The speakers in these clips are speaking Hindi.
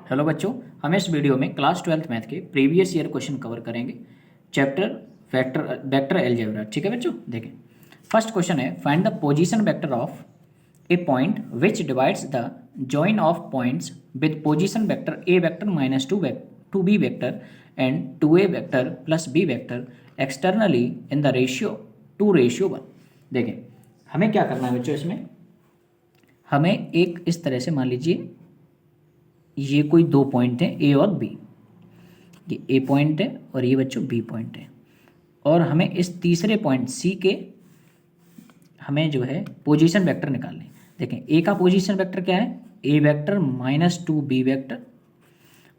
हेलो बच्चों, हम इस वीडियो में क्लास 12th मैथ के प्रीवियस ईयर क्वेश्चन कवर करेंगे। Chapter vector algebra. ठीक है बच्चों, देखें फर्स्ट क्वेश्चन है find the position vector of a point which divides the join of points with position vector a vector minus two b vector and 2a vector plus b vector externally in the ratio 2:1। देखें हमें क्या करना है बच्चों, इसमें हमें एक इस तरह से मान लीजिए ये कोई दो पॉइंट हैं ए और बी। ये ए पॉइंट है और ये बच्चों बी पॉइंट है, और हमें इस तीसरे पॉइंट सी के हमें जो है पोजीशन वेक्टर निकालने। देखें ए का पोजीशन वेक्टर क्या है, ए वेक्टर माइनस 2b वेक्टर,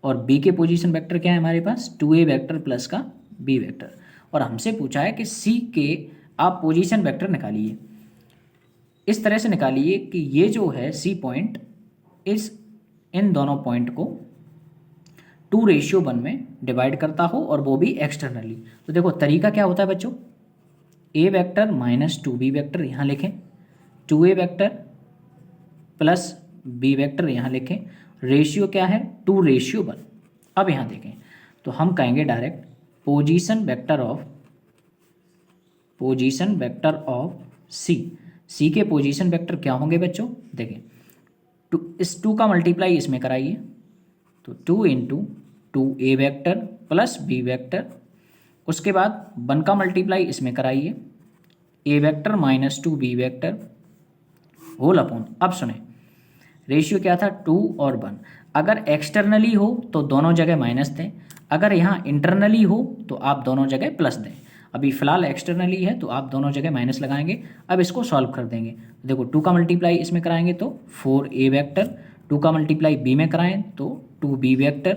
और बी के पोजीशन वेक्टर क्या है हमारे पास 2a वेक्टर प्लस का बी वेक्टर। और हमसे पूछा है कि सी के आप पोजीशन वेक्टर निकालिए। इस तरह से निकालिए कि ये जो है सी पॉइंट इन दोनों पॉइंट को 2:1 में डिवाइड करता हो, और वो भी एक्सटर्नली। तो देखो तरीका क्या होता है बच्चों, a vector minus 2b vector यहाँ लिखें, 2a vector plus b vector यहाँ लिखें, रेशियो क्या है 2:1। अब यहाँ देखें तो हम कहेंगे डायरेक्ट पोजीशन वेक्टर ऑफ सी के पोजीशन वेक्टर क्या होंगे बच्चों। देखें इस 2 का मल्टीप्लाई इसमें कराइए, तो 2 into 2a vector plus b vector, उसके बाद 1 का मल्टीप्लाई इसमें कराइए, a vector minus 2b vector whole upon. अब सुने रेशियो क्या था 2 और 1। अगर एक्सटर्नली हो तो दोनों जगह माइनस दें, अगर यहाँ इंटरनली हो तो आप दोनों जगह प्लस दें। अभी फिलहाल एक्सटर्नली है तो आप दोनों जगह माइनस लगाएंगे। अब इसको सॉल्व कर देंगे, देखो 2 का मल्टीप्लाई इसमें कराएंगे तो 4a वेक्टर, 2 का मल्टीप्लाई b में कराएं तो 2b वेक्टर,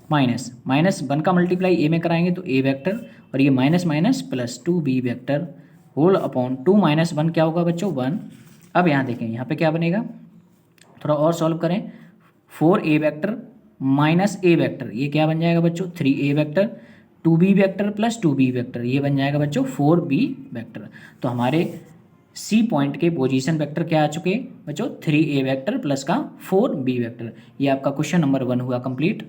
माइनस 1 का मल्टीप्लाई a में कराएंगे तो a वेक्टर, और ये minus minus plus 2b vector whole upon 2 minus 1 क्या होगा बच्चों 1। अब यहाँ देखें यहाँ पे क्या बनेगा, थोड़ा और सॉल्व करें, 4a vector minus a vector ये क्या बन जाएगा बच्चों 3a vector, 2b vector plus 2b vector ये बन जाएगा बच्चों 4b वेक्टर। तो हमारे सी पॉइंट के पोजीशन वेक्टर क्या आ चुके बच्चों 3a वेक्टर प्लस का 4b वेक्टर। ये आपका क्वेश्चन नंबर 1 हुआ कंप्लीट।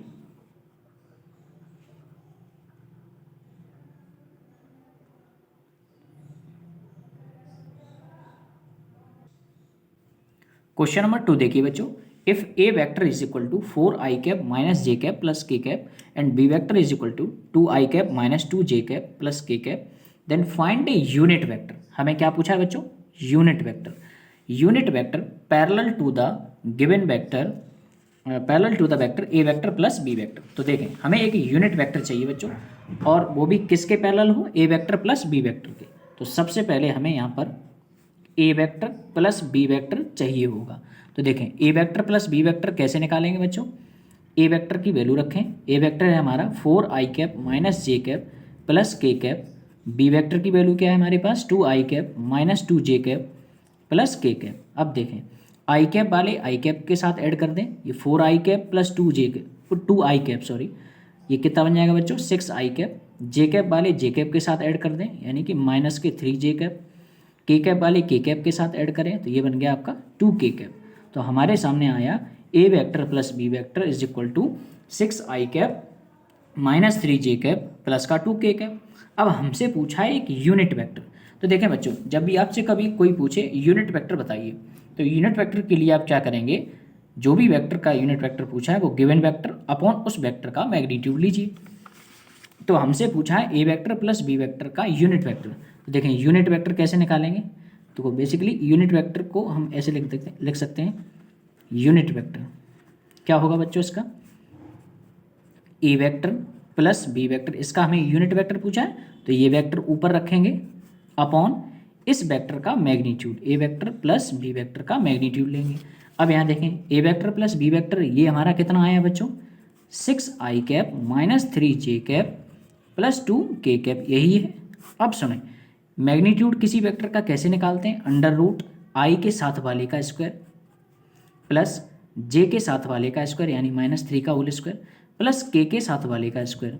क्वेश्चन नंबर 2 देखिए बच्चों, if a vector is equal to 4i cap minus j cap plus k cap and b vector is equal to 2i cap minus 2j cap plus k cap, then find a unit vector. हमें क्या पूछा है बच्चों, unit vector parallel to the given vector, parallel to the vector a vector plus b vector. तो देखें हमें एक यूनिट वेक्टर चाहिए बच्चों, और वो भी किसके पैरेलल हो, ए वेक्टर प्लस बी वेक्टर के। तो सबसे पहले हमें यहाँ पर ए वेक्टर प्लस बी वेक्टर चाहिए होगा। तो देखें ए वेक्टर प्लस बी वेक्टर कैसे निकालेंगे बच्चों, ए वेक्टर की वैल्यू रखें, ए वेक्टर है हमारा 4i cap minus j cap plus k cap, B vector की वैल्यू क्या है हमारे पास 2i cap minus 2j cap plus k cap. अब देखें आई कैप वाले आई कैप के साथ ऐड कर दें, ये 4i cap plus 2i cap sorry, ये कितना बन जाएगा बच्चों 6i कैप। जे कैप वाले जे कैप के साथ ऐड कर दें, यानी कि माइनस के 3j कैप। के कैप वाले के कैप के साथ ऐड करें तो ये बन गया आपका 2k कैप। तो हमारे सामने आया a vector plus b vector is equal to 6i cap minus 3j cap plus का 2k कैप। अब हमसे पूछा है एक यूनिट वेक्टर। तो देखें बच्चों, जब भी आपसे कभी कोई पूछे यूनिट वेक्टर बताइए, तो यूनिट वेक्टर के लिए आप क्या करेंगे, जो भी वेक्टर का यूनिट वेक्टर पूछा है वो गिवन वेक्टर अपॉन उस वेक्टर का मैग्नीट्यूड लीजिए। तो हमसे पूछा है ए वेक्टर प्लस बी वेक्टर का यूनिट वेक्टर। तो देखें यूनिट वेक्टर कैसे निकालेंगे, तो बेसिकली यूनिट वेक्टर को हम ऐसे लिख सकते हैं, यूनिट वेक्टर क्या होगा बच्चों इसका ए वेक्टर प्लस बी वेक्टर, इसका हमें यूनिट वेक्टर पूछा है तो ये वेक्टर ऊपर रखेंगे अपॉन इस वेक्टर का magnitude, a vector plus b vector का मैग्नीट्यूड लेंगे। अब यहाँ देखें ए वेक्टर प्लस बी वेक्टर ये हमारा कितना आया बच्चों 6i cap minus 3j cap plus 2k cap, यही है। अब सुने मैग्नीट्यूड किसी वेक्टर का कैसे निकालते हैं, अंडर रूट आई के साथ वाले का स्क्वायर प्लस जे के साथ वाले का स्क्वायर यानी -3 का होल स्क्वायर प्लस के साथ वाले का स्क्वायर।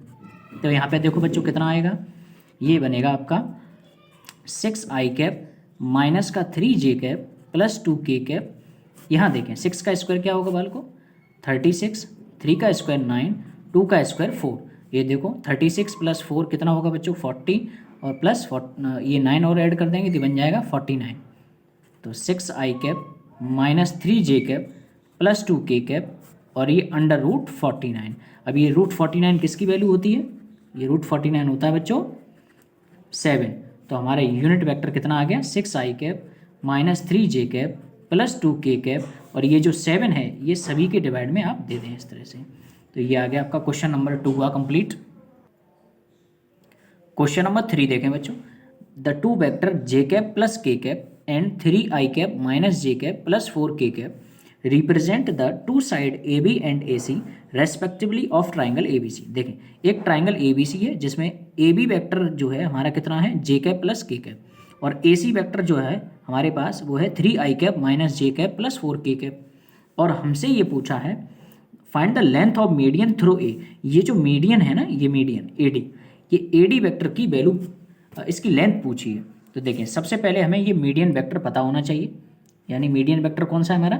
तो यहाँ पे देखो बच्चों कितना आएगा, ये बनेगा आपका 6i कैप माइनस का 3j cap plus 2k cap. यहाँ देखें 6 का स्क्वायर क्या होगा बाल को 36, 3 का स्क्वायर 9, 2 का स्क्वायर 4। ये देखो 36 प्लस 4 कितना होगा बच्चों 40, और प्लस ये 9 और ऐड कर देंगे तो बन जाएगा 49। तो 6i cap minus 3j cap plus 2k cap और ये अंडर रूट 49। अब ये रूट 49 किसकी वैल्यू होती है, ये रूट 49 होता है बच्चों 7। तो हमारा यूनिट वेक्टर कितना आ गया 6i cap minus 3j cap plus 2k cap, और ये जो 7 है ये सभी के डिवाइड में आप दे दें इस तरह से। तो ये आ गया आपका क्वेश्चन नंबर 2 हुआ कंप्लीट। क्वेश्चन नंबर 3 देखें बच्चों, the two vector j cap plus k cap and 3i cap minus j cap plus 4k cap represent the two side AB and AC respectively of triangle ABC। देखें एक ट्राइंगल ABC है जिसमें AB वेक्टर जो है हमारा कितना है j cap plus k cap, और AC वेक्टर जो है हमारे पास वो है 3i cap minus j cap plus 4k cap. और हमसे ये पूछा है find the length of median through A। ये जो मीडियन है ना, ये मीडियन AD, ये AD वेक्टर की वैल्यू, इसकी लेंथ पूछी है। तो देखें सबसे पहले हमें ये मीडियन वेक्टर पता होना चाहिए, यानी मीडियन वेक्टर कौन सा है हमारा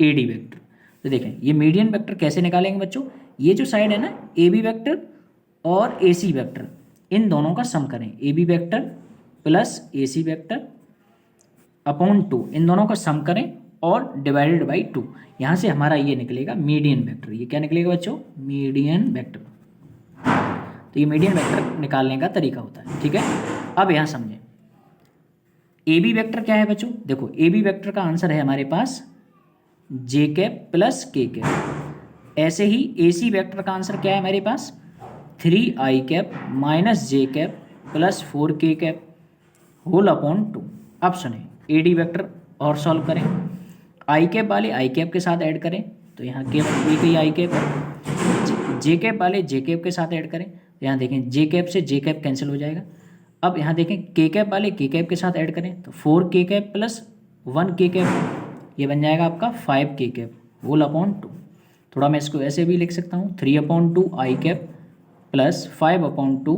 AD वेक्टर। तो देखें ये मीडियन वेक्टर कैसे निकालेंगे बच्चों, ये जो साइड है ना AB वेक्टर और AC वेक्टर, इन दोनों का सम करें, AB vector plus AC vector upon 2, इन दोनों का सम करें और डिवाइडेड बाई 2। यहाँ से हमारा ये निकलेगा मीडियन वेक्टर। ये क्या निकलेगा बच्चों मीडियन वेक्टर। तो ये मीडियन वेक्टर निकालने का तरीका होता है, ठीक है। अब यहाँ समझें AB वेक्टर क्या है बच्चों, देखो AB वेक्टर का आंसर है हमारे पास j cap plus k cap. ऐसे ही AC वेक्टर का आंसर क्या है हमारे पास 3i cap minus j cap plus 4k cap whole upon 2। अब सुने AD वेक्टर और सॉल्व करें, i कैप वाले i कैप के साथ ऐड करें तो यहाँ केवल एक ही i कैप है, j कैप वाले j कैप के साथ ऐड करें तो यहाँ देखें j कैप से j कैप कैंसिल हो जाएगा। अब यहाँ देखें k कैप वाले k कैप के साथ ऐड करें तो 4k cap plus 1k cap, ये बन जाएगा आपका 5k कैप होल अपॉन 2। थोड़ा मैं इसको ऐसे भी लिख सकता हूँ 3/2 i cap plus 5/2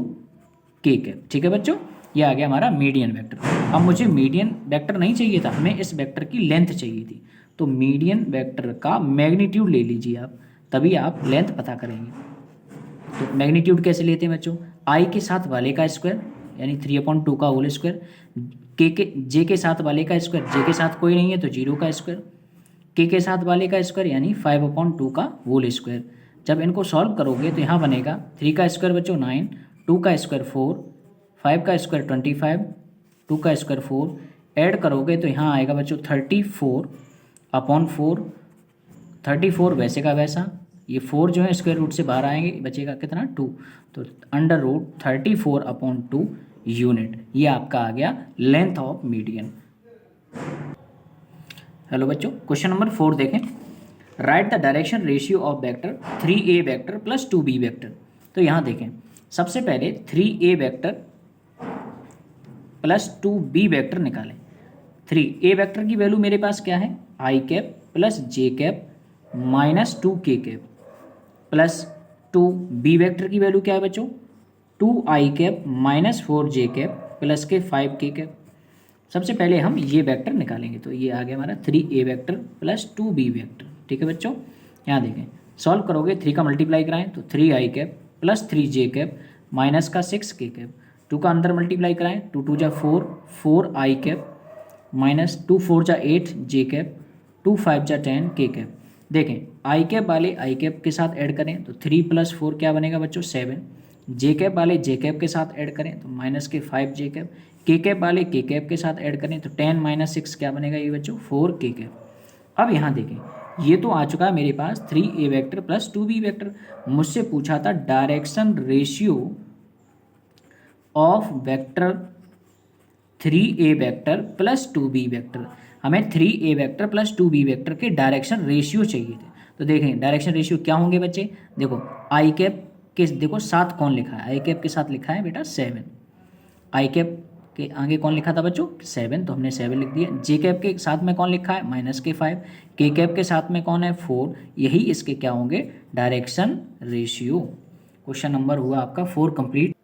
k cap, ठीक है बच्चों। ये आ गया हमारा मीडियन वेक्टर। अब मुझे मीडियन वेक्टर नहीं चाहिए था, हमें इस वेक्टर की लेंथ चाहिए थी। तो मीडियन वेक्टर का मैग्नीट्यूड ले लीजिए आप, तभी आप लेंथ पता करेंगे। तो मैग्नीट्यूड कैसे लेते हैं बच्चों, i के साथ वाले का स्क्वायर यानी 3/2 का होल स्क्वायर, j के साथ वाले का स्क्वायर, j के साथ कोई नहीं है तो 0 का स्क्वायर, k के साथ वाले का स्क्वायर यानी 5/2 का होल स्क्वायर। जब इनको सॉल्व करोगे तो यहाँ बनेगा 3 का स्क्वायर बच्चों 9, 2 का स्क्वायर 4, 5 का स्क्वायर 25, 2 का स्क्वायर 4, ऐड करोगे तो यहाँ आएगा बच्चों 34/4, 34 वैसे का वैसा, ये 4 जो है स्क्वायर रूट से बाहर आएंगे, बचेगा कितना 2, तो अंडर रूट 34/2 यूनिट। ये आपका आ गया लेंथ ऑफ मीडियन। हेलो बच्चों क्वेश्चन नंबर 4 देखें, right the direction ratio of vector 3a vector plus 2b vector. तो यहाँ देखें सबसे पहले 3a vector plus 2b vector निकालें। 3a वेक्टर की वैल्यू मेरे पास क्या है i cap plus j cap minus 2k cap plus 2b vector की वैल्यू क्या है बच्चों 2i cap minus 4j cap plus के 5k कैप। सबसे पहले हम ये वेक्टर निकालेंगे, तो ये आ गया हमारा 3a vector plus 2b vector, ठीक है बच्चों। यहाँ देखें सॉल्व करोगे 3 का मल्टीप्लाई कराएं तो 3i cap plus 3j cap minus का 6k कैप, 2 का अंदर मल्टीप्लाई कराएं 2 2 जा 4, 4i कैप माइनस 2 4 जा 8 j कैप, 2 5 जा 10 k कैप। देखें i कैप वाले i कैप के साथ ऐड करें तो 3 + 4 क्या बनेगा बच्चों 7, जे कैप वाले जे कैप के साथ ऐड करें तो माइनस के 5 जे कैप, के कैप वाले के कैप के साथ ऐड करें तो 10 - 6 क्या बनेगा ये बच्चों 4 के कैप। अब यहाँ देखें ये तो आ चुका है मेरे पास 3a vector plus 2b vector. मुझसे पूछा था direction ratio of vector 3a vector plus 2b vector. हमें 3a vector plus 2b vector के डायरेक्शन रेशियो चाहिए थे। तो देखें डायरेक्शन रेशियो क्या होंगे बच्चे, देखो आई कैप के देखो साथ कौन लिखा है, आई कैप के साथ लिखा है बेटा 7, आई कैप के आगे कौन लिखा था बच्चों 7, तो हमने 7 लिख दिया। जे कैप के साथ में कौन लिखा है माइनस के 5, के कैप के साथ में कौन है 4, यही इसके क्या होंगे डायरेक्शन रेशियो। क्वेश्चन नंबर हुआ आपका 4 कंप्लीट।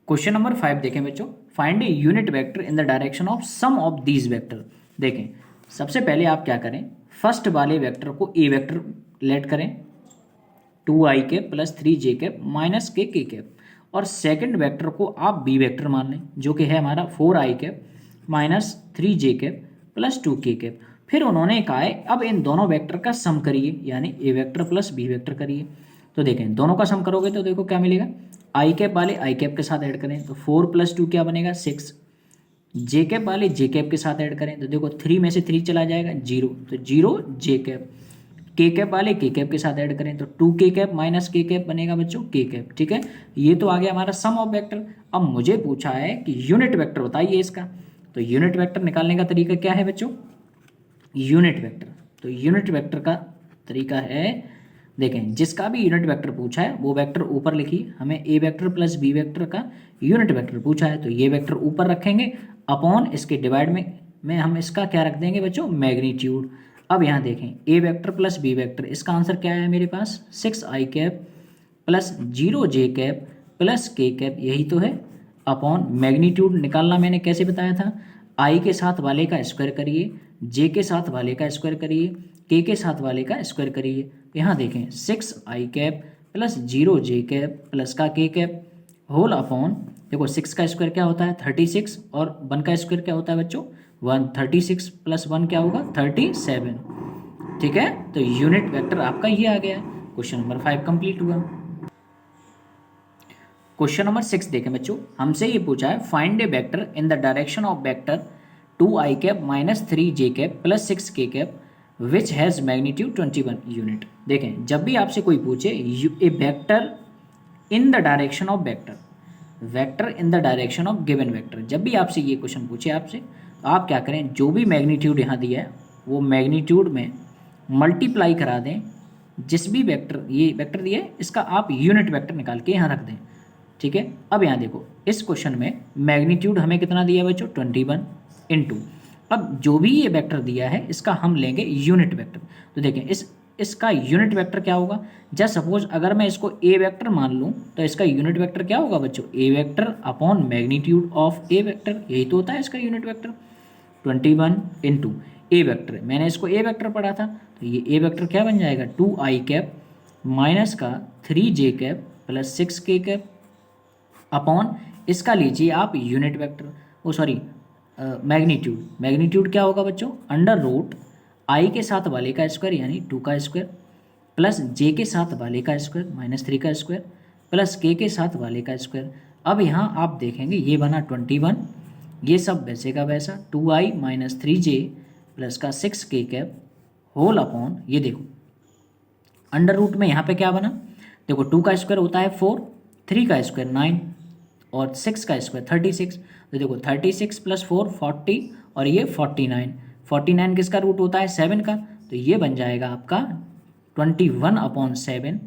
क्वेश्चन नंबर 5 देखें बच्चों, find a unit vector in the direction of sum of these vector. देखें सबसे पहले आप क्या करें, फर्स्ट वाले वेक्टर को ए वेक्टर लेट करें, 2i cap plus 3j cap minus के कैप, और सेकंड वेक्टर को आप बी वेक्टर मान लें जो कि है हमारा 4i cap minus 3j cap plus 2k cap. फिर उन्होंने कहा है अब इन दोनों वेक्टर का सम करिए, यानी ए वेक्टर प्लस बी वेक्टर करिए। तो देखें दोनों का सम करोगे तो देखो क्या मिलेगा, आई कैप वाले आई कैप के साथ ऐड करें तो 4 प्लस 2 क्या बनेगा 6, जे कैप वाले जे कैप के साथ ऐड करें तो देखो 3 में से 3 चला जाएगा 0, तो 0 जे कैप, के कैप वाले के कैप के साथ ऐड करें तो 2k कैप माइनस के कैप बनेगा बच्चों के कैप। ठीक है, ये तो आ गया हमारा सम ऑफ वेक्टर। अब मुझे पूछा है कि यूनिट वेक्टर बताइए इसका, तो यूनिट वेक्टर निकालने का तरीका क्या है बच्चों, यूनिट वेक्टर। तो यूनिट वेक्टर का तरीका है, देखें जिसका भी यूनिट वेक्टर पूछा है वो वेक्टर ऊपर लिखिए। हमें ए वेक्टर प्लस बी वेक्टर का यूनिट वेक्टर पूछा है तो ये वेक्टर ऊपर रखेंगे, अपॉन इसके डिवाइड में हम इसका क्या रख देंगे बच्चों, मैग्नीट्यूड। अब यहाँ देखें ए वेक्टर प्लस बी वेक्टर, इसका आंसर क्या है मेरे पास 6i cap plus 0j cap plus k cap, यही तो है, अपॉन मैग्नीट्यूड निकालना मैंने कैसे बताया था, आई के साथ वाले का स्क्वायर करिए, जे के साथ वाले का स्क्वायर करिए, के साथ वाले का स्क्वायर करिए। यहाँ देखें 6i cap plus 0j cap plus का के कैप होल अपॉन, देखो 6 का स्क्वायर क्या होता है 36 और 1 का स्क्वायर क्या होता है बच्चों 1, 36 प्लस 1 क्या होगा 37। ठीक है, तो यूनिट वेक्टर आपका ये आ गया। क्वेश्चन नंबर 5 कंप्लीट हुआ। क्वेश्चन नंबर 6 देखें बच्चों, हमसे ये पूछा है find a vector in the direction of vector 2i cap minus 3j cap plus 6k cap which has magnitude 21 unit. देखें जब भी आपसे कोई पूछे a vector in the direction of vector, vector in the direction of given vector, जब भी आपसे ये क्वेश्चन पूछे आपसे तो आप क्या करें, जो भी मैग्नीट्यूड यहाँ दिया है वो मैग्नीट्यूड में मल्टीप्लाई करा दें, जिस भी वेक्टर ये वेक्टर दिया है इसका आप यूनिट वेक्टर निकाल के यहाँ रख दें। ठीक है, अब यहाँ देखो इस क्वेश्चन में मैग्नीट्यूड हमें कितना दिया है बच्चों 21 इंटू, अब जो भी ये वेक्टर दिया है इसका हम लेंगे यूनिट वेक्टर। तो देखें इसका यूनिट वेक्टर क्या होगा, जस्ट सपोज अगर मैं इसको ए वेक्टर मान लूँ तो इसका यूनिट वेक्टर क्या होगा बच्चों, a vector upon magnitude of a vector, यही तो होता है इसका unit vector. 21 into a vector, मैंने इसको ए वेक्टर पढ़ा था तो ये ए वेक्टर क्या बन जाएगा 2i कैप माइनस का 3j cap plus 6k cap upon इसका लीजिए आप यूनिट वेक्टर, ओ सॉरी मैग्नीट्यूड, मैग्नीट्यूड क्या होगा बच्चों अंडर रूट आई के साथ वाले का स्क्वायर यानी 2 का स्क्वायर प्लस जे के साथ वाले का स्क्वायर माइनस 3 का स्क्वायर प्लस के साथ वाले का स्क्वायर। अब यहाँ आप देखेंगे ये बना 21, ये सब वैसे का वैसा 2i माइनस 3j प्लस का 6k कैप होल अपॉन, ये देखो अंडर रूट में यहाँ पे क्या बना, देखो 2 का स्क्वायर होता है 4, 3 का स्क्वायर 9 और 6 का स्क्वायर 36, तो देखो 36 प्लस 4 40 और ये 49, 49 किसका रूट होता है 7 का, तो ये बन जाएगा आपका 21 अपॉन 7,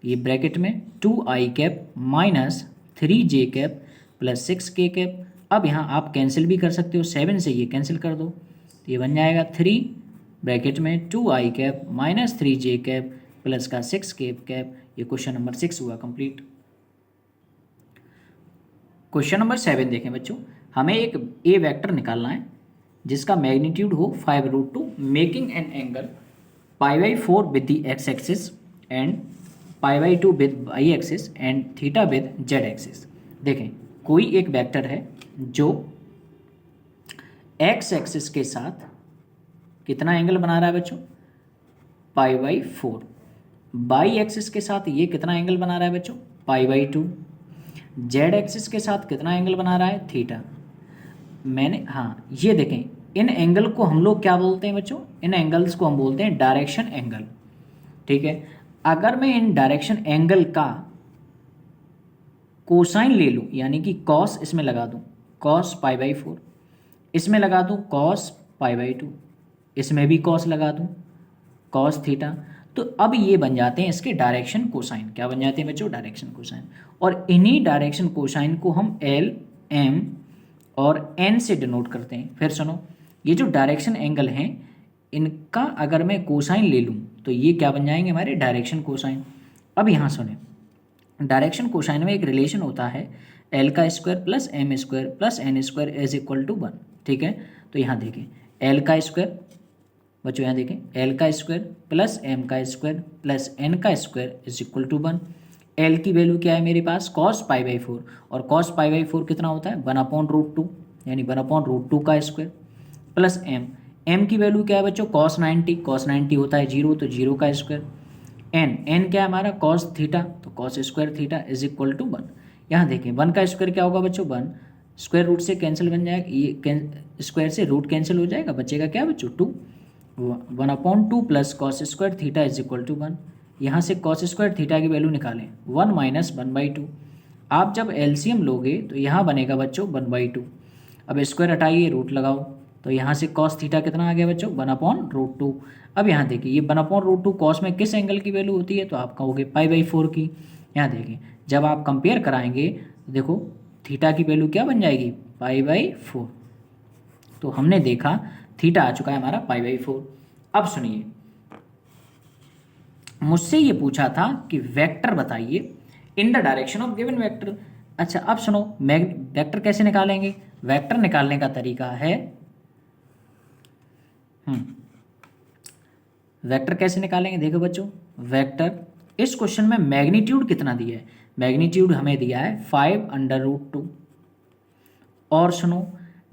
ये ब्रैकेट में 2i cap minus 3j cap plus 6k cap. अब यहाँ आप कैंसिल भी कर सकते हो, 7 से ये कैंसिल कर दो तो ये बन जाएगा 3 ब्रैकेट में 2i cap minus 3j cap plus का 6k कैप। ये क्वेश्चन नंबर 6 हुआ कंप्लीट। क्वेश्चन नंबर 7 देखें बच्चों, हमें एक ए वेक्टर निकालना है जिसका मैग्नीट्यूड हो 5√2 making an angle π/4 with the x axis and π/2 with y axis and theta with z axis. देखें कोई एक वेक्टर है जो एक्स एक्सिस के साथ कितना एंगल बना रहा है बच्चों π/4, वाई एक्सिस के साथ ये कितना एंगल बना रहा है बच्चों π/2, जेड एक्सिस के साथ कितना एंगल बना रहा है थीटा। मैंने हाँ ये देखें इन एंगल को हम लोग क्या बोलते हैं बच्चों, इन एंगल्स को हम बोलते हैं डायरेक्शन एंगल। ठीक है, अगर मैं इन डायरेक्शन एंगल का कोसाइन ले लूँ यानी कि कॉस इसमें लगा दूँ कॉस π/4, इसमें लगा दूँ कॉस π/2, इसमें भी कॉस लगा दूँ कॉस थीटा, तो अब ये बन जाते हैं इसके डायरेक्शन कोसाइन। क्या बन जाते हैं बच्चों डायरेक्शन कोसाइन। और इन्हीं डायरेक्शन कोसाइन को हम एल एम और एन से डिनोट करते हैं। फिर सुनो, ये जो डायरेक्शन एंगल हैं इनका अगर मैं कोसाइन ले लूँ तो ये क्या बन जाएंगे हमारे डायरेक्शन कोसाइन। अब यहाँ सुने, डायरेक्शन कोसाइन में एक रिलेशन होता है एल का square plus m square plus n square is equal to 1। ठीक है, तो यहाँ देखें एल का स्क्वायर बच्चों यहाँ देखें एल का स्क्वायर प्लस एम का स्क्वायर प्लस एन का square is equal to 1। L की वैल्यू क्या है मेरे पास कॉस पाई बाई 4, और कॉस पाई बाई 4 कितना होता है 1/√2, यानी 1/√2 का स्क्वायर प्लस एम की वैल्यू क्या है बच्चों कॉस 90 होता है 0, तो 0 का स्क्वायर। एन क्या है हमारा कॉस थीटा, तो cos square theta is equal to 1। यहाँ देखें 1 का स्क्वायर क्या होगा बच्चों 1, स्क्वायर रूट से कैंसिल बन जाएगा, ये स्क्वायर से रूट कैंसिल हो जाएगा, बचेगा क्या बच्चों 2, 1/2 plus cos square theta is equal to 1। यहाँ से कॉस स्क्वायर थीटा की वैल्यू निकालें 1 माइनस 1/2। आप जब एलसीएम लोगे तो यहाँ बनेगा बच्चों 1/2। अब स्क्वायर हटाइए रूट लगाओ, तो यहाँ से कॉस थीटा कितना आ गया बच्चों 1/√2। अब यहाँ देखिए ये 1/√2 कॉस में किस एंगल की वैल्यू होती है, तो आप कहोगे पाई/4 की। यहाँ देखिए जब आप कंपेयर कराएंगे तो देखो थीटा की वैल्यू क्या बन जाएगी पाई/4। तो हमने देखा थीटा आ चुका है हमारा पाई/4। अब सुनिए मुझसे ये पूछा था कि वेक्टर बताइए इन the direction of given vector. अच्छा अब सुनो वेक्टर कैसे निकालेंगे, वेक्टर निकालने का तरीका है वेक्टर कैसे निकालेंगे, देखो बच्चों वेक्टर इस क्वेश्चन में मैग्नीट्यूड कितना दिया है, मैग्नीट्यूड हमें दिया है 5/√2। और सुनो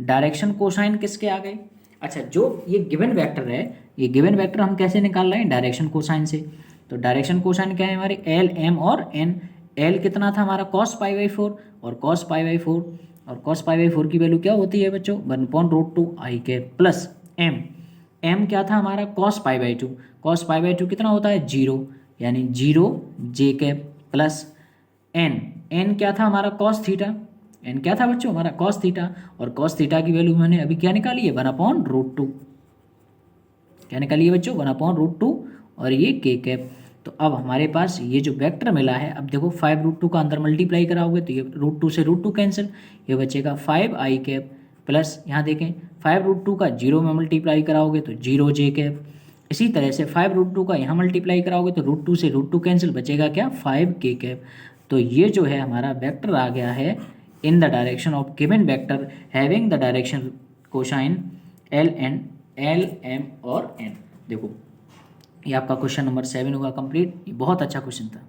डायरेक्शन कोसाइन किसके आ गए। अच्छा जो ये गिवन वेक्टर है, ये गिवन वेक्टर हम कैसे निकाल रहे हैं डायरेक्शन कोसाइन से। तो डायरेक्शन कोसाइन क्या है हमारे एल एम और एन। एल कितना था हमारा cos पाई/4, और cos पाई/4 और cos पाई/4 की वैल्यू क्या होती है बच्चों 1/√2 आई कैप प्लस एम क्या था हमारा cos पाई/2, cos पाई/2 कितना होता है 0, यानी 0 जे कैप प्लस एन क्या था हमारा cos थीटा, एन क्या था बच्चों हमारा cos थीटा, और cos थीटा की वैल्यू मैंने अभी क्या निकाली है 1/√2। क्या निकाली है बच्चों 1/√2 और ये के कैप। तो अब हमारे पास ये जो वेक्टर मिला है, अब देखो 5√2 का अंदर मल्टीप्लाई कराओगे तो ये √2 से √2 कैंसिल, ये बचेगा 5 आई कैप प्लस यहाँ देखें 5√2 का 0 में मल्टीप्लाई कराओगे तो 0 जे कैप। इसी तरह से 5√2 का यहाँ मल्टीप्लाई कराओगे तो √2 से √2 कैंसिल, बचेगा क्या 5 के कैप। तो ये जो है हमारा वेक्टर आ गया है in the direction of given vector having the direction cosine l m और एन। देखो ये आपका क्वेश्चन नंबर 7 होगा कंप्लीट। ये बहुत अच्छा क्वेश्चन था।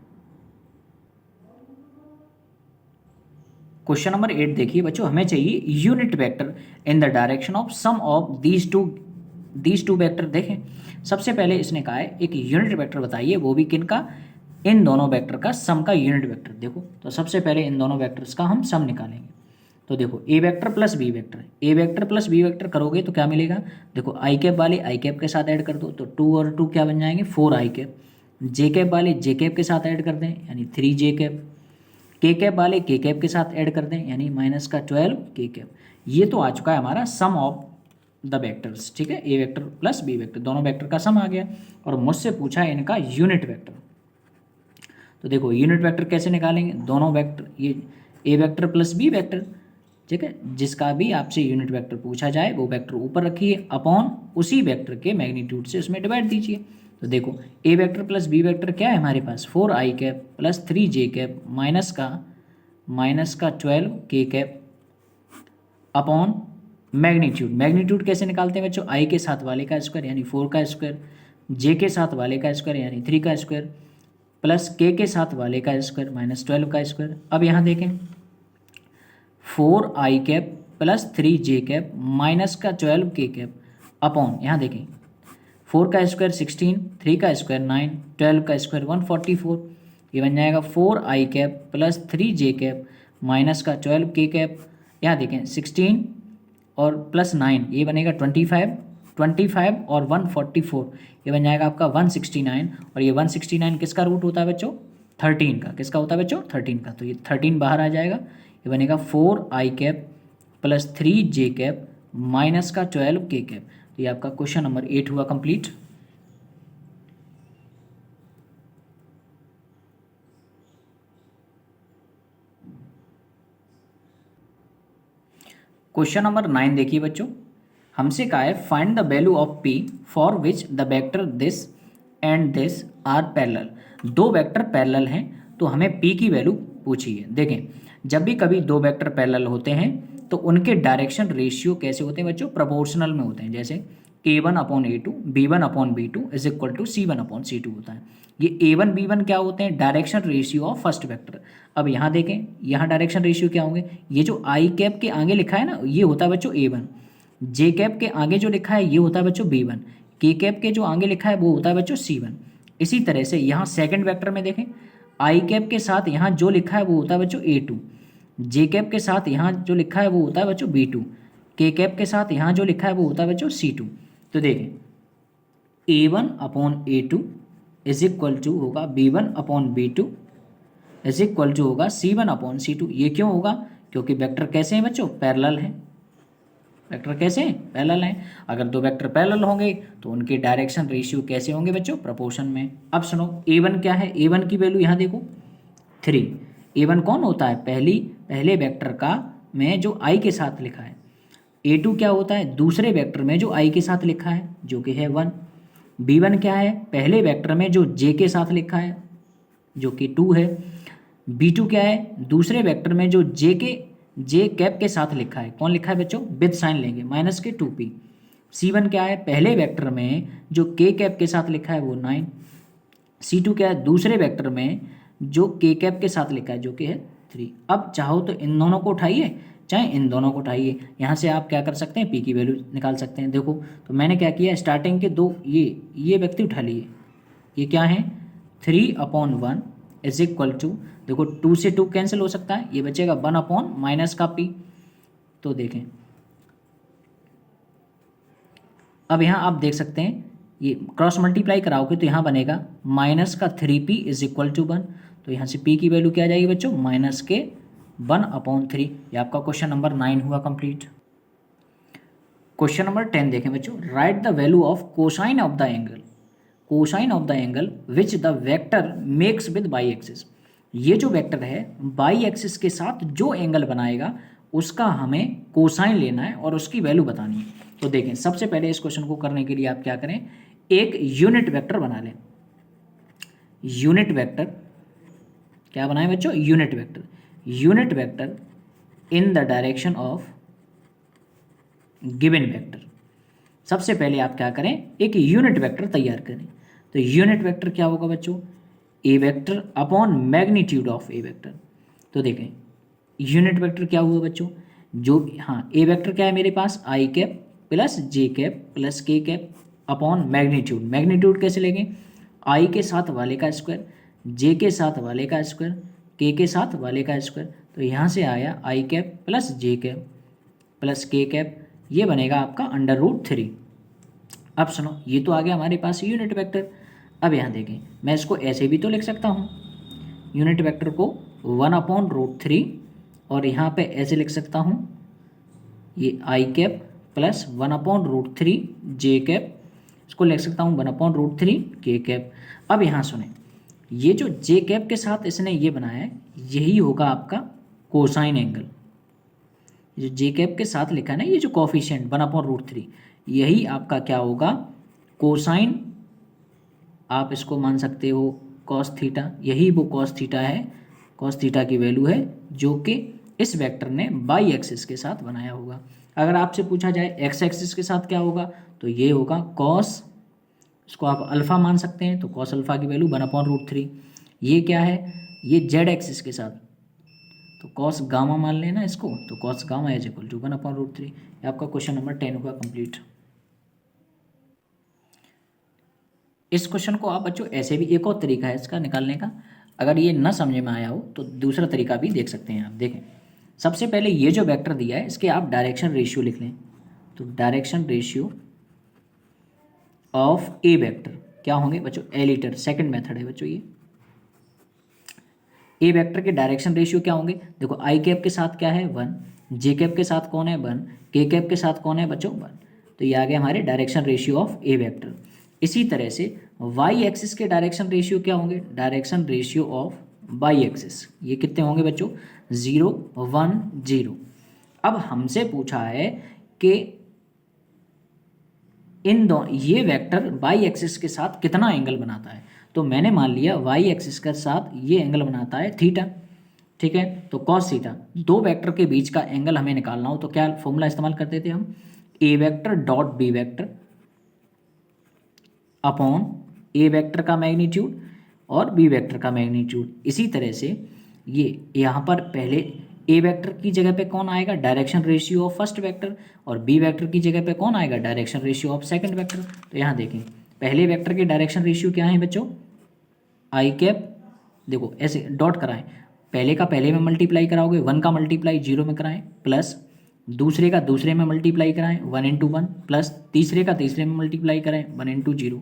क्वेश्चन नंबर 8 देखिए बच्चों, हमें चाहिए unit vector in the direction of sum of these two vector. देखें सबसे पहले इसने कहा है एक यूनिट वेक्टर बताइए, वो भी किन का, इन दोनों वेक्टर का सम का यूनिट वेक्टर। देखो तो सबसे पहले इन दोनों वेक्टर्स का हम सम निकालेंगे। तो देखो ए vector plus b vector, a vector plus b vector करोगे तो क्या मिलेगा, देखो आई कैप वाले आई कैप के साथ ऐड कर दो तो 2 और 2 क्या बन जाएंगे 4 आई कैप। जे कैप वाले जे कैप के साथ ऐड कर दें यानी 3 जे कैप। के कैप वाले के कैप के साथ ऐड कर दें यानी -12 के कैप। ये तो आ चुका है हमारा सम ऑफ द वेक्टर्स, ठीक है, ए वेक्टर प्लस बी वेक्टर दोनों वेक्टर का सम आ गया। और मुझसे पूछा है इनका यूनिट वेक्टर। तो देखो यूनिट वेक्टर कैसे निकालेंगे, दोनों वेक्टर ये ए वेक्टर प्लस बी वेक्टर, ठीक है, जिसका भी आपसे यूनिट वेक्टर पूछा जाए वो वेक्टर ऊपर रखिए अपॉन उसी वेक्टर के मैग्नीट्यूड से उसमें डिवाइड दीजिए। तो देखो ए वेक्टर प्लस बी वेक्टर क्या है हमारे पास 4 आई कैप प्लस 3 जे कैप माइनस का 12 के कैप अपॉन मैग्नीट्यूड। मैग्नीट्यूड कैसे निकालते हैं बच्चों, आई के साथ वाले का स्क्वायर यानी 4 का स्क्वायर, जे के साथ वाले का स्क्वायर यानी 3 का स्क्वायर, प्लस के साथ वाले का स्क्वायर -12 का स्क्वायर। अब यहाँ देखें 4 आई कैप प्लस 3 जे कैप माइनस का 12 के कैप अपॉन, यहाँ देखें 4 का स्क्वायर 16, 3 का स्क्वायर 9, 12 का स्क्वायर 144। ये बन जाएगा 4 आई कैप प्लस 3 जे कैप माइनस का 12 के कैप। यहाँ देखें 16 और प्लस 9 ये बनेगा 25 और 144 ये बन जाएगा आपका 169। और ये 169 किसका रूट होता है बच्चों 13 का, किसका होता है बच्चों 13 का। तो ये 13 बाहर आ जाएगा, ये बनेगा 4 आई कैप प्लस 3 जे कैप माइनस का 12 के कैप। तो ये आपका क्वेश्चन नंबर 8 हुआ कंप्लीट। क्वेश्चन नंबर 9 देखिए बच्चों, हमसे कहा है find the value of p for which the vector this and this are parallel. दो वेक्टर पैरेलल हैं तो हमें p की वैल्यू पूछी है। देखें जब भी कभी दो वेक्टर पैरेलल होते हैं तो उनके डायरेक्शन रेशियो कैसे होते हैं बच्चों, प्रोपोर्शनल में होते हैं। जैसे A1/A2 B1/B2 is equal to C1/C2 होता है। ये A1 B1 क्या होते हैं? Direction ratio of first vector. अब यहाँ देखें, यहाँ डायरेक्शन रेशियो क्या होंगे? ये जो आई कैप के आगे लिखा है ना, ये होता है बच्चों A1। जे कैप के आगे जो लिखा है ये होता है बच्चों B1। के कैप के जो आगे लिखा है वो होता है बच्चों C1। इसी तरह से यहाँ सेकंड वेक्टर में देखें, आई कैप के साथ यहाँ जो लिखा है वो होता है बच्चों A2। जे कैप के साथ यहाँ जो लिखा है वो होता है बच्चों B2। के कैप के साथ यहाँ जो लिखा है वो होता है बच्चों C2। तो देखें A1/A2 इज इक्वल टू होगा B1/B2 इज इक्वल टू होगा C1/C2। ये क्यों होगा? क्योंकि वेक्टर कैसे हैं बच्चों? पैरेलल हैं। वेक्टर कैसे हैं? पैरेलल हैं। अगर दो वेक्टर पैरेलल होंगे तो उनके डायरेक्शन रेशियो कैसे होंगे बच्चों? प्रोपोर्शन में। अब सुनो, A1 क्या है? A1 की वैल्यू यहाँ देखो 3। A1 कौन होता है? पहले वेक्टर का में जो I के साथ लिखा है। A2 क्या होता है? दूसरे वेक्टर में जो I के साथ लिखा है, जो कि है 1। B1 क्या है? पहले वेक्टर में जो J के साथ लिखा है, जो कि 2 है। B2 क्या है? दूसरे वेक्टर में जो J कैप के साथ लिखा है। कौन लिखा है बच्चों? विद साइन लेंगे, माइनस के 2p। C1 क्या है? पहले वेक्टर में जो K कैप के साथ लिखा है वो 9। C2 क्या है? दूसरे वेक्टर में जो K कैप के साथ लिखा है, जो कि है 3। अब चाहो तो इन दोनों को उठाइए, चाहे इन दोनों को उठाइए। यहाँ से आप क्या कर सकते हैं? P की वैल्यू निकाल सकते हैं। देखो तो मैंने क्या किया, स्टार्टिंग के दो ये व्यक्ति उठा लिए। ये क्या है? 3/1 इज इक्वल टू, देखो 2 से 2 कैंसिल हो सकता है, ये बचेगा 1/ माइनस का p। तो देखें अब यहाँ आप देख सकते हैं, ये क्रॉस मल्टीप्लाई कराओगे तो यहाँ बनेगा माइनस का 3p इज इक्वल टू 1। तो यहाँ से p की वैल्यू क्या आ जाएगी बच्चों? माइनस के 1/3। ये आपका क्वेश्चन नंबर 9 हुआ कंप्लीट। क्वेश्चन नंबर 10 देखें बच्चों, right the value of cosine of the angle, cosine of the angle which the vector makes with by axis. ये जो वेक्टर है बाई एक्सिस के साथ जो एंगल बनाएगा उसका हमें कोसाइन लेना है और उसकी वैल्यू बतानी है। तो देखें, सबसे पहले इस क्वेश्चन को करने के लिए आप क्या करें, एक यूनिट वेक्टर बना लें। यूनिट वेक्टर क्या बनाए बच्चों? Unit vector. Unit vector in the direction of given vector. सबसे पहले आप क्या करें, एक यूनिट वेक्टर तैयार करें। तो यूनिट वेक्टर क्या होगा बच्चों? A vector upon magnitude of a vector. तो देखें यूनिट वेक्टर क्या हुआ बच्चों? जो ए वेक्टर क्या है मेरे पास? I cap plus j cap plus k cap upon magnitude. Magnitude कैसे लेंगे? आई के साथ वाले का स्क्वायर, जे के साथ वाले का स्क्वायर, के साथ वाले का स्क्वायर। तो यहाँ से आया आई cap plus j cap plus k cap, ये बनेगा आपका √3। अब सुनो, ये तो आ गया हमारे पास यूनिट वेक्टर। अब यहाँ देखें, मैं इसको ऐसे भी तो लिख सकता हूँ, यूनिट वेक्टर को 1/√3, और यहाँ पे ऐसे लिख सकता हूँ, ये आई कैप प्लस 1/√3 जे कैप, इसको लिख सकता हूँ 1/√3 के कैप। अब यहाँ सुने, ये जो जे कैप के साथ इसने ये बनाया है, यही होगा आपका कोसाइन एंगल। जो जे कैप के साथ लिखा है ना, ये जो कोफिशिएंट 1/√3, यही आपका क्या होगा? कोसाइन। आप इसको मान सकते हो कॉस थीटा, यही वो कॉस थीटा है, कॉस थीटा की वैल्यू है जो कि इस वेक्टर ने बाई एक्सिस के साथ बनाया होगा। अगर आपसे पूछा जाए एक्स एक्सिस के साथ क्या होगा, तो ये होगा कॉस, इसको आप अल्फ़ा मान सकते हैं, तो कॉस अल्फ़ा की वैल्यू 1/√3। ये क्या है? ये जेड एक्सिस के साथ, तो कॉस गामा मान लेना इसको, तो cos gamma is equal to 1/√3। ये आपका क्वेश्चन नंबर 10 हुआ कंप्लीट। इस क्वेश्चन को आप बच्चों ऐसे भी, एक और तरीका है इसका निकालने का, अगर ये न समझ में आया हो तो दूसरा तरीका भी देख सकते हैं आप। देखें, सबसे पहले ये जो वेक्टर दिया है इसके आप डायरेक्शन रेशियो लिख लें। तो direction ratio of a vector क्या होंगे बच्चों? ए लीटर, सेकंड मेथड है बच्चों ये। ए वेक्टर के डायरेक्शन रेशियो क्या होंगे? देखो आई कैप के साथ क्या है? 1, जे कैप के साथ कौन है? 1, के कैप के साथ कौन है बच्चों? 1। तो ये आ गया हमारे direction ratio of a vector. इसी तरह से वाई एक्सिस के डायरेक्शन रेशियो क्या होंगे? Direction ratio of Y axis, ये कितने होंगे बच्चों? 0, 1, 0। अब हमसे पूछा है कि इन दो ये वेक्टर वाई एक्सिस के साथ कितना एंगल बनाता है। तो मैंने मान लिया वाई एक्सिस के साथ ये एंगल बनाता है थीटा, ठीक है, तो कॉस थीटा। दो वेक्टर के बीच का एंगल हमें निकालना हो तो क्या फॉर्मूला इस्तेमाल करते थे हम? A vector dot b vector upon a vector का मैग्नीट्यूड और बी वेक्टर का मैग्नीट्यूड। इसी तरह से ये यहाँ पर पहले ए वेक्टर की जगह पे कौन आएगा, direction ratio of first vector, और बी वेक्टर की जगह पे कौन आएगा, direction ratio of second vector. तो यहाँ देखें पहले वेक्टर के डायरेक्शन रेशियो क्या है बच्चों, आई कैप, देखो ऐसे डॉट कराएं, पहले का पहले में मल्टीप्लाई कराओगे, 1 का मल्टीप्लाई 0 में कराएं, प्लस दूसरे का दूसरे में मल्टीप्लाई कराएं 1 इंटू 1, प्लस तीसरे का तीसरे में मल्टीप्लाई करें 1 इंटू 0,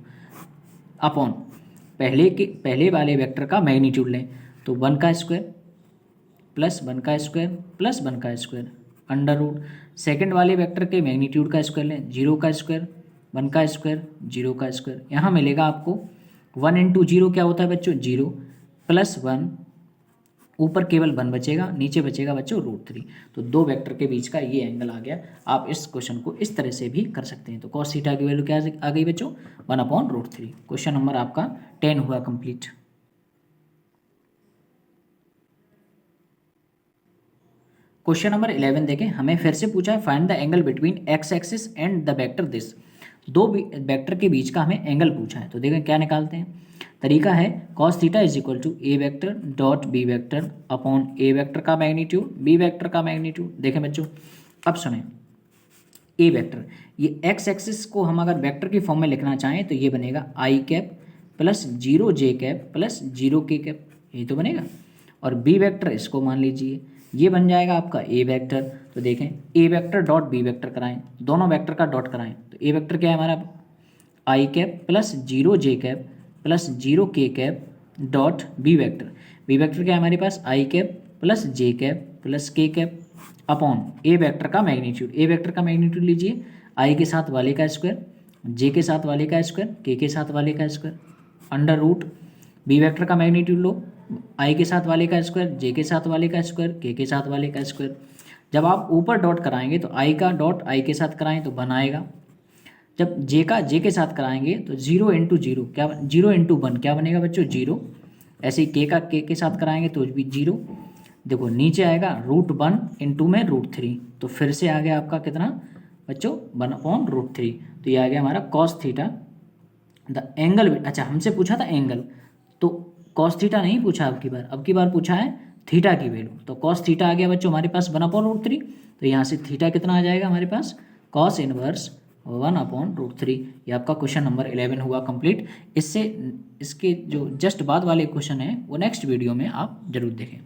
अपॉन पहले वाले वेक्टर का मैग्नीट्यूड लें तो 1 का स्क्वायर प्लस 1 का स्क्वायर प्लस 1 का स्क्वायर अंडर रूट, सेकेंड वाले वेक्टर के मैग्नीट्यूड का स्क्वायर लें, 0 का स्क्वायर 1 का स्क्वायर 0 का स्क्वायर। यहाँ मिलेगा आपको 1 इंटू 0 क्या होता है बच्चों 0, प्लस 1, ऊपर केवल 1 बचेगा, नीचे बचेगा बच्चों √3। तो दो वेक्टर के बीच का ये एंगल आ गया। आप इस क्वेश्चन को इस तरह से भी कर सकते हैं। तो कॉस थीटा की वैल्यू क्या आ गई बच्चों, 1/√3। क्वेश्चन नंबर आपका 10 हुआ कंप्लीट। क्वेश्चन नंबर 11 देखें, हमें फिर से पूछा है find the angle between x axis and the vector this. दो वेक्टर के बीच का हमें एंगल पूछा है। तो देखें क्या निकालते हैं। तरीका है cos theta is equal to a vector dot b vector upon a vector का मैग्नीट्यूड बी वेक्टर का मैग्नीट्यूड। देखें बच्चों, अब सुने, ए वेक्टर ये एक्स एक्सिस को हम अगर वेक्टर की फॉर्म में लिखना चाहें तो ये बनेगा आई cap plus 0 j cap plus 0 k cap, ये तो बनेगा। और बी वेक्टर इसको मान लीजिए ये बन जाएगा आपका ए वेक्टर। तो देखें ए वेक्टर डॉट बी वेक्टर कराएं, दोनों वेक्टर का डॉट कराएं तो ए वेक्टर क्या है हमारा, i cap plus 0 j cap plus 0 k cap dot b vector. B vector क्या है हमारे पास, i cap plus j cap plus k cap upon a vector का मैग्नीट्यूड। ए वेक्टर का मैग्नीट्यूड लीजिए, आई के साथ वाले का स्क्वायर, जे के साथ वाले का स्क्वायर, के साथ वाले का square under root. B vector का मैग्नीट्यूड लो, आई के साथ वाले का स्क्वायर, जे के साथ वाले का स्क्वायर, के साथ वाले का स्क्वायर। जब आप ऊपर डॉट कराएंगे तो आई का डॉट आई के साथ कराएं तो 1 आएगा। जब जे का जे के साथ कराएंगे तो 0 इंटू 0 क्या, 0 इंटू 1 क्या बनेगा बच्चों 0। ऐसे ही के का के साथ कराएंगे तो भी 0। देखो नीचे आएगा √1 इंटू में √3, तो फिर से आ गया आपका कितना बच्चों 1/√3। तो ये आ गया हमारा cos थीटा द एंगल। अच्छा हमसे पूछा था एंगल, तो cos थीटा नहीं पूछा अब की बार पूछा है थीटा की वैल्यू। तो cos थीटा आ गया बच्चों हमारे पास 1/√3। तो यहाँ से थीटा कितना आ जाएगा हमारे पास, cos इनवर्स 1/√3। ये आपका क्वेश्चन नंबर 11 हुआ कंप्लीट। इसके जो जस्ट बाद वाले क्वेश्चन है वो नेक्स्ट वीडियो में आप जरूर देखें।